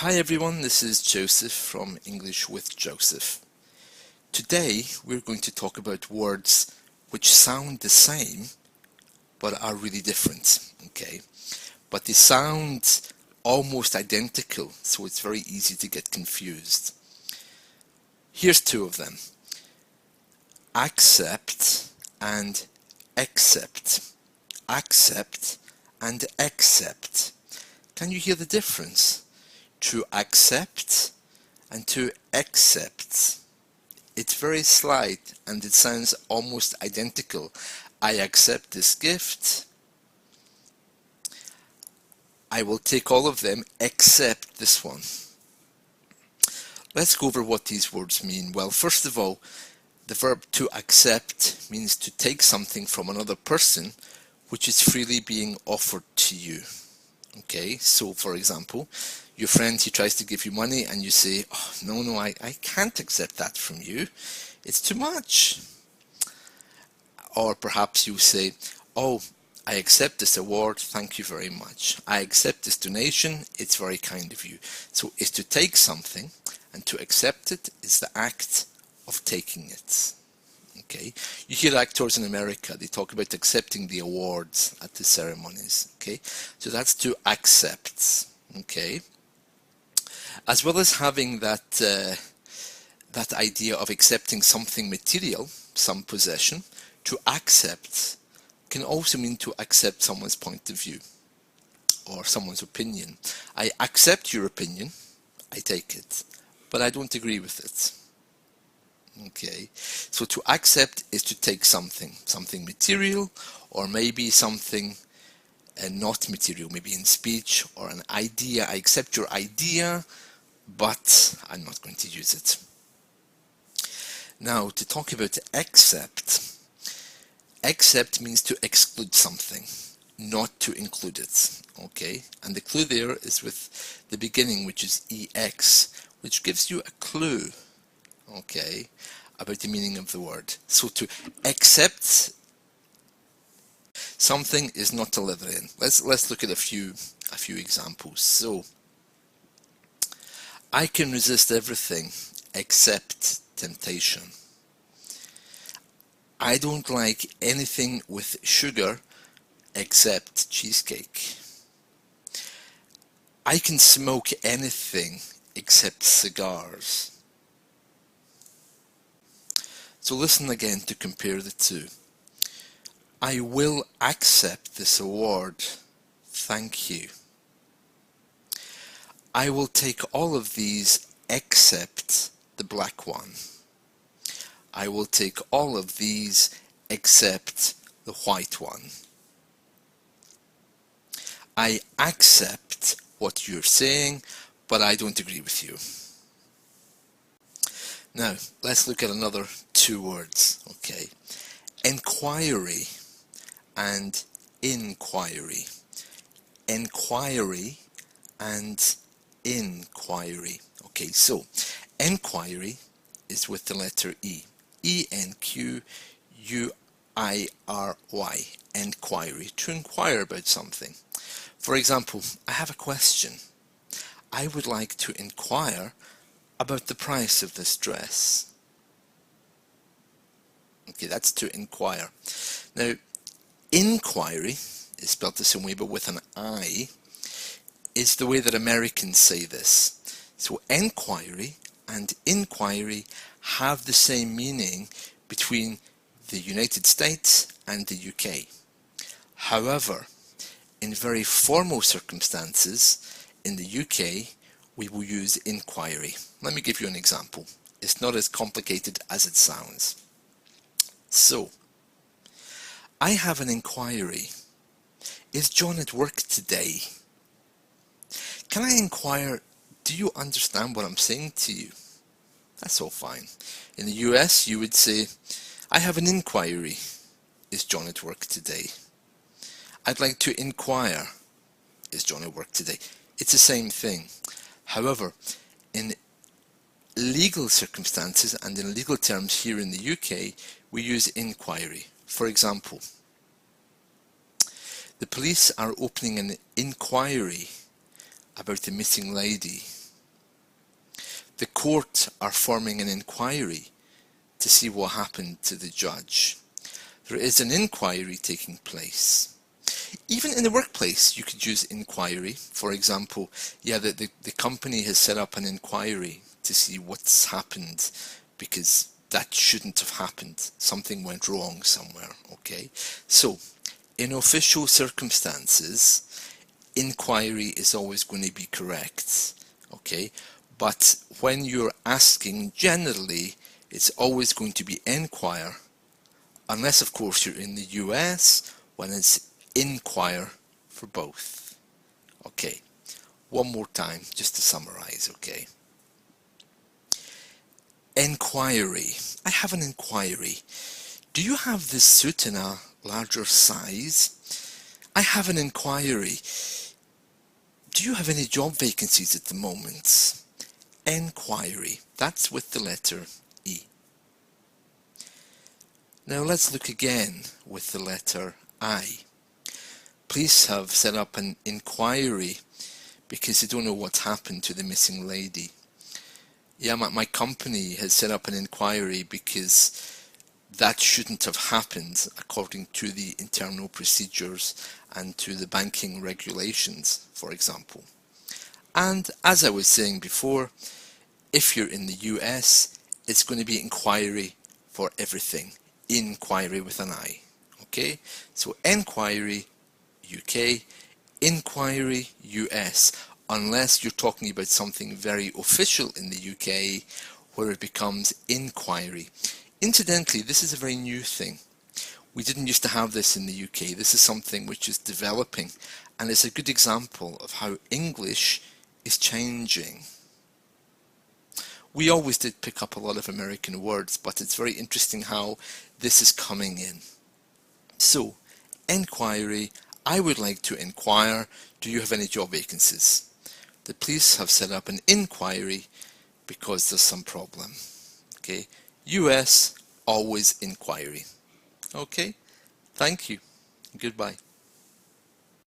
Hi everyone, this is Joseph from English with Joseph. Today we're going to talk about words which sound the same but are really different, okay? But they sound almost identical, so it's very easy to get confused. Here's two of them. Accept and accept. Accept and accept. Can you hear the difference? To accept and to accept. It's very slight and it sounds almost identical. I accept this gift. I will take all of them except this one. Let's go over what these words mean. Well, first of all, the verb to accept means to take something from another person which is freely being offered to you. Okay, so for example, your friend, he tries to give you money and you say, oh, no, I can't accept that from you. It's too much. Or perhaps you say, oh, I accept this award, thank you very much. I accept this donation, it's very kind of you. So it's to take something, and to accept it is the act of taking it. Okay, you hear actors in America, they talk about accepting the awards at the ceremonies. Okay, so that's to accept. Okay, as well as having that that idea of accepting something material, some possession, to accept can also mean to accept someone's point of view or someone's opinion. I accept your opinion, I take it, but I don't agree with it. Okay, so to accept is to take something material, or maybe something not material, maybe in speech, or an idea. I accept your idea, but I'm not going to use it. Now, to talk about accept, accept means to exclude something, not to include it. Okay, and the clue there is with the beginning, which is ex, which gives you a clue. Okay, about the meaning of the word. So to accept something is not to live in. Let's look at a few examples. So I can resist everything except temptation. I don't like anything with sugar except cheesecake. I can smoke anything except cigars. So listen again to compare the two. I will accept this award, thank you. I will take all of these except the black one. I will take all of these except the white one. I accept what you're saying, but I don't agree with you. Now, let's look at another two words, okay? Enquiry and inquiry. Enquiry and inquiry. Okay, so enquiry is with the letter E. E-N-Q-U-I-R-Y. Enquiry. To inquire about something. For example, I have a question. I would like to inquire about the price of this dress. Okay, that's to inquire. Now, inquiry is spelled the same way but with an I, is the way that Americans say this. So enquiry and inquiry have the same meaning between the United States and the UK. However, in very formal circumstances in the UK, we will use inquiry. Let me give you an example. It's not as complicated as it sounds. So, I have an inquiry. Is John at work today? Can I inquire, do you understand what I'm saying to you? That's all fine. In the US, you would say, I have an inquiry. Is John at work today? I'd like to inquire, is John at work today? It's the same thing. However, in legal circumstances and in legal terms here in the UK, we use inquiry. For example, the police are opening an inquiry about the missing lady. the court are forming an inquiry to see what happened to the judge. There is an inquiry taking place. Even in the workplace, you could use inquiry. For example, the company has set up an inquiry to see what's happened because that shouldn't have happened. Something went wrong somewhere, okay? So, in official circumstances, inquiry is always going to be correct, okay? But when you're asking generally, it's always going to be inquire, unless of course you're in the US, when it's inquire for both. Okay, one more time just to summarize, okay? Inquiry. I have an inquiry. Do you have this suit in a larger size? I have an inquiry. Do you have any job vacancies at the moment? Inquiry. That's with the letter E. Now let's look again with the letter I. Police have set up an inquiry because they don't know what's happened to the missing lady. Yeah, my company has set up an inquiry because that shouldn't have happened according to the internal procedures and to the banking regulations, for example. And as I was saying before, if you're in the US, it's going to be inquiry for everything. Inquiry with an I. Okay? So inquiry UK, inquiry US, unless you're talking about something very official in the UK where it becomes inquiry. Incidentally, this is a very new thing. We didn't used to have this in the UK. This is something which is developing, and it's a good example of how English is changing. We always did pick up a lot of American words, but it's very interesting how this is coming in. So, inquiry. I would like to inquire, do you have any job vacancies? The police have set up an inquiry because there's some problem. Okay, US, always inquiry. Okay, thank you. Goodbye.